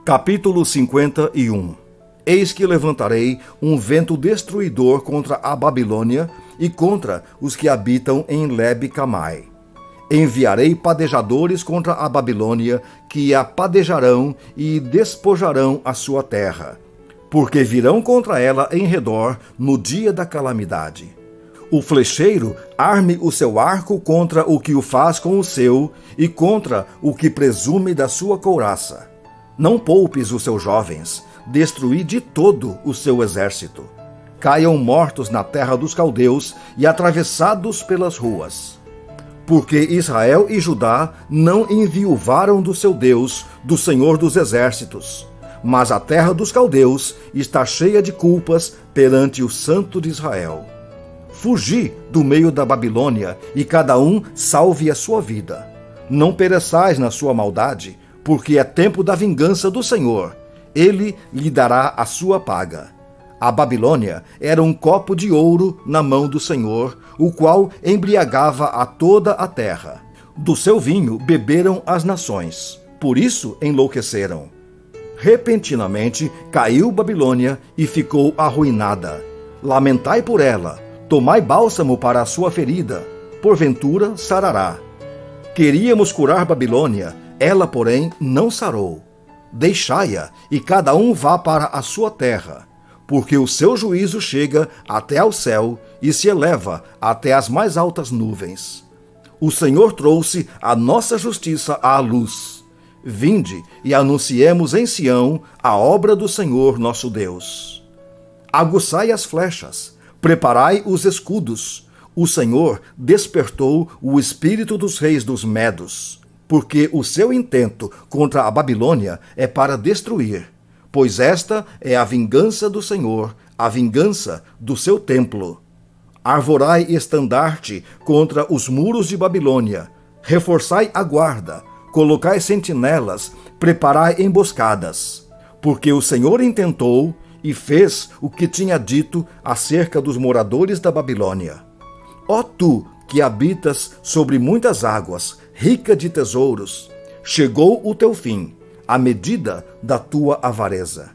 Capítulo 51. Eis que levantarei um vento destruidor contra a Babilônia e contra os que habitam em Leb-Camai. Enviarei padejadores contra a Babilônia, que a padejarão e despojarão a sua terra, porque virão contra ela em redor no dia da calamidade. O flecheiro arme o seu arco contra o que o faz com o seu e contra o que presume da sua couraça. Não poupes os seus jovens, destruí de todo o seu exército. Caiam mortos na terra dos caldeus e atravessados pelas ruas. Porque Israel e Judá não enviuvaram do seu Deus, do Senhor dos exércitos. Mas a terra dos caldeus está cheia de culpas perante o Santo de Israel. Fugi do meio da Babilônia, e cada um salve a sua vida. Não pereçais na sua maldade, porque é tempo da vingança do Senhor. Ele lhe dará a sua paga. A Babilônia era um copo de ouro na mão do Senhor, o qual embriagava a toda a terra. Do seu vinho beberam as nações, por isso enlouqueceram. Repentinamente caiu Babilônia e ficou arruinada. Lamentai por ela, tomai bálsamo para a sua ferida, porventura sarará. Queríamos curar Babilônia, ela, porém, não sarou. Deixai-a, e cada um vá para a sua terra, porque o seu juízo chega até ao céu e se eleva até as mais altas nuvens. O Senhor trouxe a nossa justiça à luz. Vinde e anunciemos em Sião a obra do Senhor nosso Deus. Aguçai as flechas, preparai os escudos. O Senhor despertou o espírito dos reis dos Medos, porque o seu intento contra a Babilônia é para destruir, pois esta é a vingança do Senhor, a vingança do seu templo. Arvorai estandarte contra os muros de Babilônia, reforçai a guarda, colocai sentinelas, preparai emboscadas, porque o Senhor intentou e fez o que tinha dito acerca dos moradores da Babilônia. Ó tu, que habitas sobre muitas águas, rica de tesouros, chegou o teu fim, a medida da tua avareza.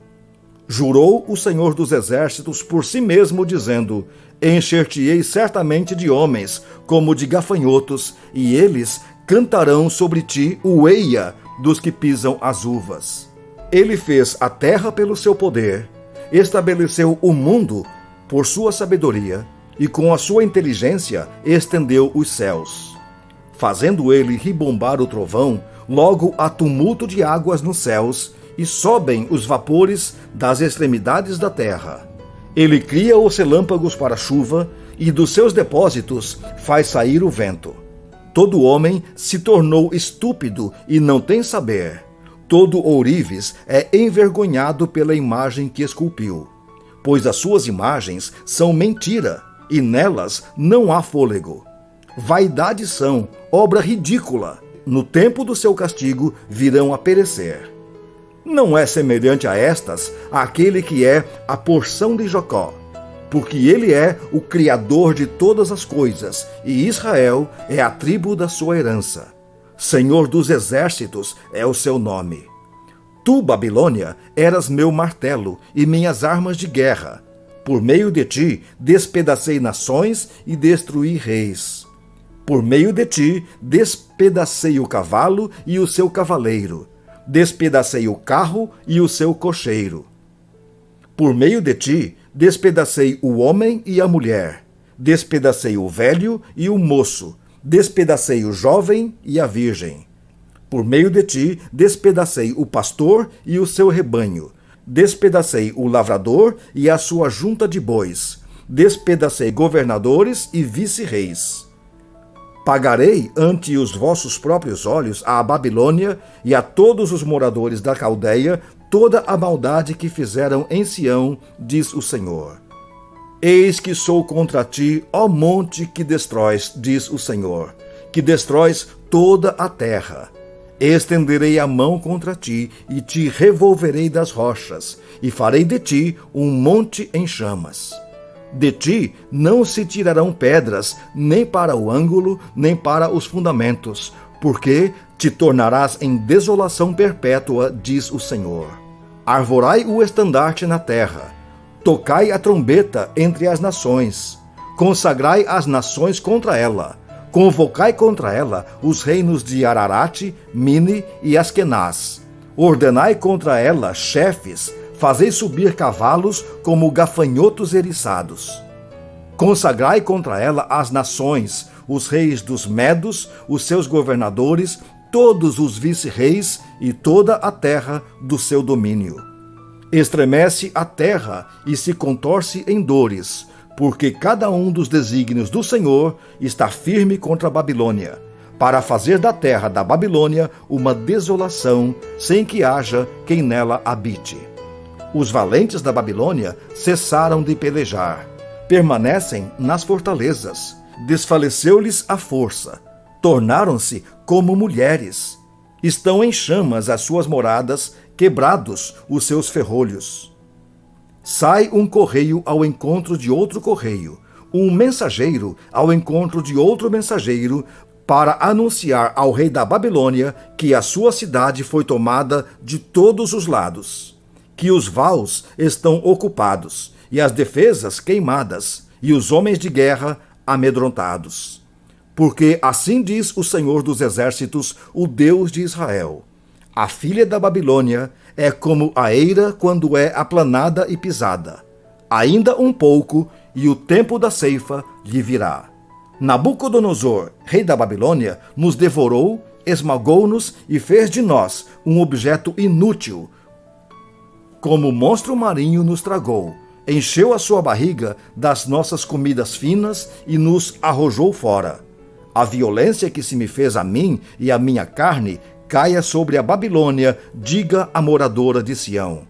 Jurou o Senhor dos exércitos por si mesmo, dizendo: encher-te-ei certamente de homens, como de gafanhotos, e eles cantarão sobre ti o eia dos que pisam as uvas. Ele fez a terra pelo seu poder, estabeleceu o mundo por sua sabedoria, e com a sua inteligência estendeu os céus. Fazendo ele ribombar o trovão, logo há tumulto de águas nos céus, e sobem os vapores das extremidades da terra. Ele cria os relâmpagos para a chuva, e dos seus depósitos faz sair o vento. Todo homem se tornou estúpido e não tem saber. Todo ourives é envergonhado pela imagem que esculpiu, pois as suas imagens são mentira, e nelas não há fôlego. Vaidade são, obra ridícula. No tempo do seu castigo virão a perecer. Não é semelhante a estas aquele que é a porção de Jacó, porque ele é o Criador de todas as coisas, e Israel é a tribo da sua herança. Senhor dos exércitos é o seu nome. Tu, Babilônia, eras meu martelo e minhas armas de guerra. Por meio de ti, despedacei nações e destruí reis. Por meio de ti, despedacei o cavalo e o seu cavaleiro. Despedacei o carro e o seu cocheiro. Por meio de ti, despedacei o homem e a mulher. Despedacei o velho e o moço. Despedacei o jovem e a virgem. Por meio de ti, despedacei o pastor e o seu rebanho. Despedacei o lavrador e a sua junta de bois. Despedacei governadores e vice-reis. Pagarei ante os vossos próprios olhos à Babilônia e a todos os moradores da Caldeia toda a maldade que fizeram em Sião, diz o Senhor. Eis que sou contra ti, ó monte que destróis, diz o Senhor, que destróis toda a terra. Estenderei a mão contra ti e te revolverei das rochas, e farei de ti um monte em chamas. De ti não se tirarão pedras, nem para o ângulo, nem para os fundamentos, porque te tornarás em desolação perpétua, diz o Senhor. Arvorai o estandarte na terra, tocai a trombeta entre as nações, consagrai as nações contra ela, convocai contra ela os reinos de Ararate, Mine e Askenaz. Ordenai contra ela chefes, fazei subir cavalos como gafanhotos eriçados. Consagrai contra ela as nações, os reis dos Medos, os seus governadores, todos os vice-reis e toda a terra do seu domínio. Estremece a terra e se contorce em dores, porque cada um dos desígnios do Senhor está firme contra a Babilônia, para fazer da terra da Babilônia uma desolação, sem que haja quem nela habite. Os valentes da Babilônia cessaram de pelejar, permanecem nas fortalezas, desfaleceu-lhes a força, tornaram-se como mulheres. Estão em chamas as suas moradas, quebrados os seus ferrolhos. Sai um correio ao encontro de outro correio, um mensageiro ao encontro de outro mensageiro, para anunciar ao rei da Babilônia que a sua cidade foi tomada de todos os lados, que os vaus estão ocupados, e as defesas queimadas, e os homens de guerra amedrontados. Porque assim diz o Senhor dos Exércitos, o Deus de Israel: a filha da Babilônia é como a eira quando é aplanada e pisada. Ainda um pouco, e o tempo da ceifa lhe virá. Nabucodonosor, rei da Babilônia, nos devorou, esmagou-nos e fez de nós um objeto inútil. Como monstro marinho nos tragou, encheu a sua barriga das nossas comidas finas e nos arrojou fora. A violência que se me fez a mim e a minha carne caia sobre a Babilônia, diga a moradora de Sião.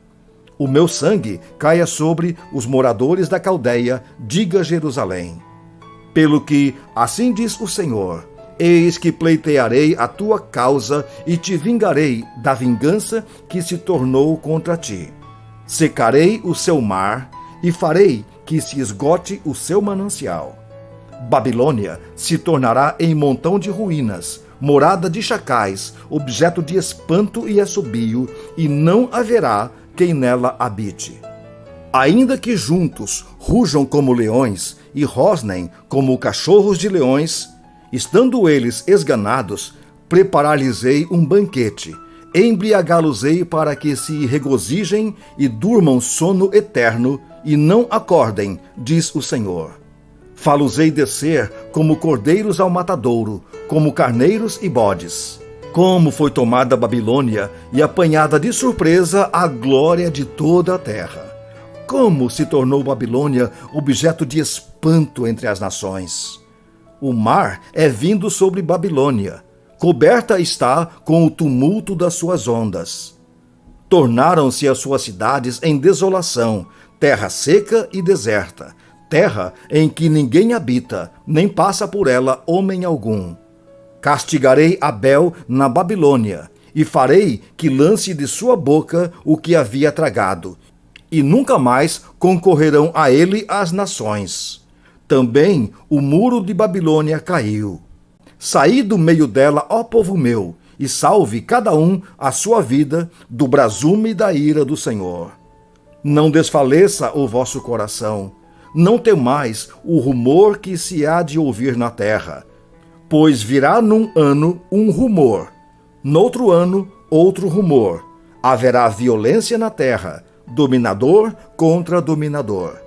O meu sangue caia sobre os moradores da Caldeia, diga Jerusalém. Pelo que, assim diz o Senhor, eis que pleitearei a tua causa e te vingarei da vingança que se tornou contra ti. Secarei o seu mar e farei que se esgote o seu manancial. Babilônia se tornará em montão de ruínas, morada de chacais, objeto de espanto e assobio, e não haverá quem nela habite. Ainda que juntos rujam como leões e rosnem como cachorros de leões, estando eles esganados, preparar-lhes-ei um banquete, embriagá-los-ei para que se regozijem e durmam sono eterno e não acordem, diz o Senhor. Fá-los-ei descer como cordeiros ao matadouro, como carneiros e bodes. Como foi tomada a Babilônia e apanhada de surpresa a glória de toda a terra. Como se tornou Babilônia objeto de espanto entre as nações. O mar é vindo sobre Babilônia, coberta está com o tumulto das suas ondas. Tornaram-se as suas cidades em desolação, terra seca e deserta, terra em que ninguém habita, nem passa por ela homem algum. Castigarei Abel na Babilônia, e farei que lance de sua boca o que havia tragado, e nunca mais concorrerão a ele as nações. Também o muro de Babilônia caiu. Saí do meio dela, ó povo meu, e salve cada um a sua vida do brasume da ira do Senhor. Não desfaleça o vosso coração, não temais o rumor que se há de ouvir na terra, pois virá num ano um rumor, noutro ano outro rumor, haverá violência na terra, dominador contra dominador.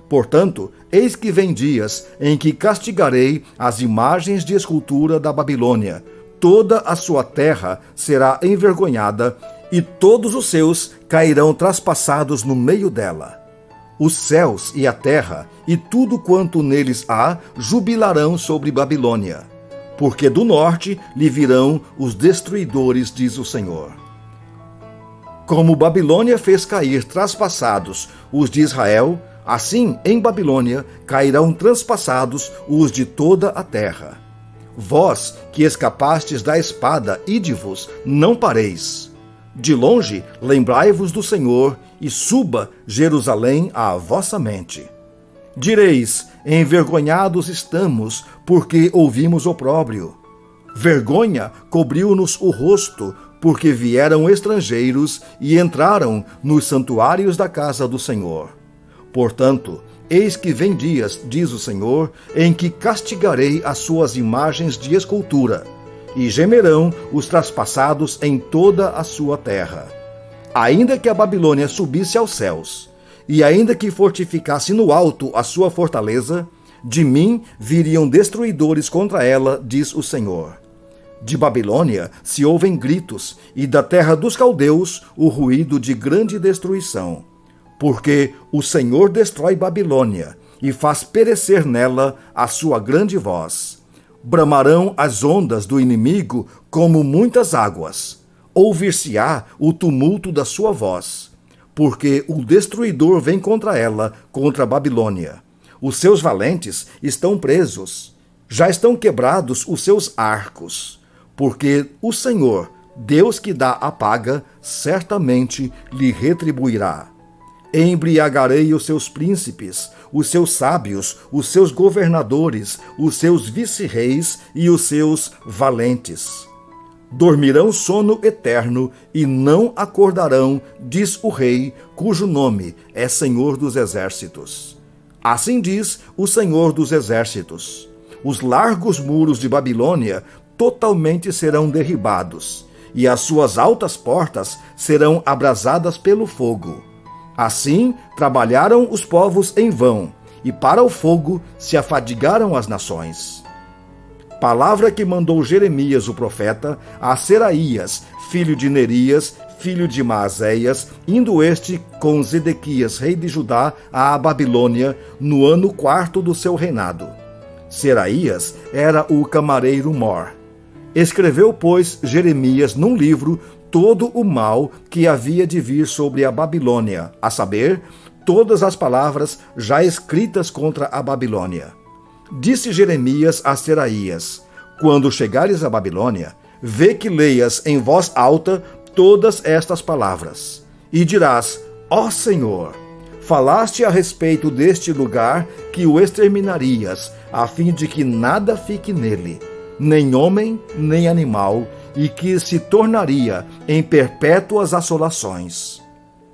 Portanto, eis que vem dias em que castigarei as imagens de escultura da Babilônia. Toda a sua terra será envergonhada, e todos os seus cairão traspassados no meio dela. Os céus e a terra, e tudo quanto neles há, jubilarão sobre Babilônia. Porque do norte lhe virão os destruidores, diz o Senhor. Como Babilônia fez cair traspassados os de Israel, assim, em Babilônia, cairão transpassados os de toda a terra. Vós, que escapastes da espada, ide-vos, não pareis. De longe, lembrai-vos do Senhor, e suba Jerusalém à vossa mente. Direis, envergonhados estamos, porque ouvimos opróbrio. Vergonha cobriu-nos o rosto, porque vieram estrangeiros e entraram nos santuários da casa do Senhor. Portanto, eis que vem dias, diz o Senhor, em que castigarei as suas imagens de escultura, e gemerão os traspassados em toda a sua terra. Ainda que a Babilônia subisse aos céus, e ainda que fortificasse no alto a sua fortaleza, de mim viriam destruidores contra ela, diz o Senhor. De Babilônia se ouvem gritos, e da terra dos caldeus o ruído de grande destruição. Porque o Senhor destrói Babilônia, e faz perecer nela a sua grande voz. Bramarão as ondas do inimigo como muitas águas. Ouvir-se-á o tumulto da sua voz. Porque o destruidor vem contra ela, contra a Babilônia. Os seus valentes estão presos. Já estão quebrados os seus arcos. Porque o Senhor, Deus que dá a paga, certamente lhe retribuirá. Embriagarei os seus príncipes, os seus sábios, os seus governadores, os seus vice-reis e os seus valentes. Dormirão sono eterno e não acordarão, diz o rei, cujo nome é Senhor dos Exércitos. Assim diz o Senhor dos Exércitos: os largos muros de Babilônia totalmente serão derribados, e as suas altas portas serão abrasadas pelo fogo. Assim trabalharam os povos em vão, e para o fogo se afadigaram as nações. Palavra que mandou Jeremias o profeta a Seraías, filho de Nerias, filho de Maazéias, indo este com Zedequias, rei de Judá, à Babilônia, no ano 4º do seu reinado. Seraías era o camareiro-mor. Escreveu, pois, Jeremias num livro todo o mal que havia de vir sobre a Babilônia, a saber, todas as palavras já escritas contra a Babilônia. Disse Jeremias a Seraías: quando chegares à Babilônia, vê que leias em voz alta todas estas palavras, e dirás: ó Senhor, falaste a respeito deste lugar que o exterminarias, a fim de que nada fique nele, nem homem, nem animal, e que se tornaria em perpétuas assolações.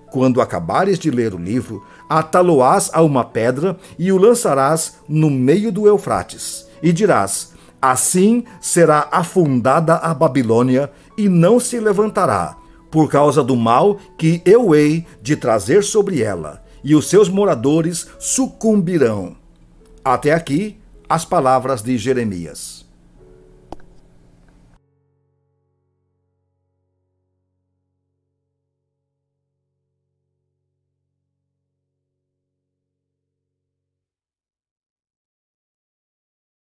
Quando acabares de ler o livro, atá-lo-ás a uma pedra e o lançarás no meio do Eufrates, e dirás: assim será afundada a Babilônia e não se levantará, por causa do mal que eu hei de trazer sobre ela, e os seus moradores sucumbirão. Até aqui as palavras de Jeremias.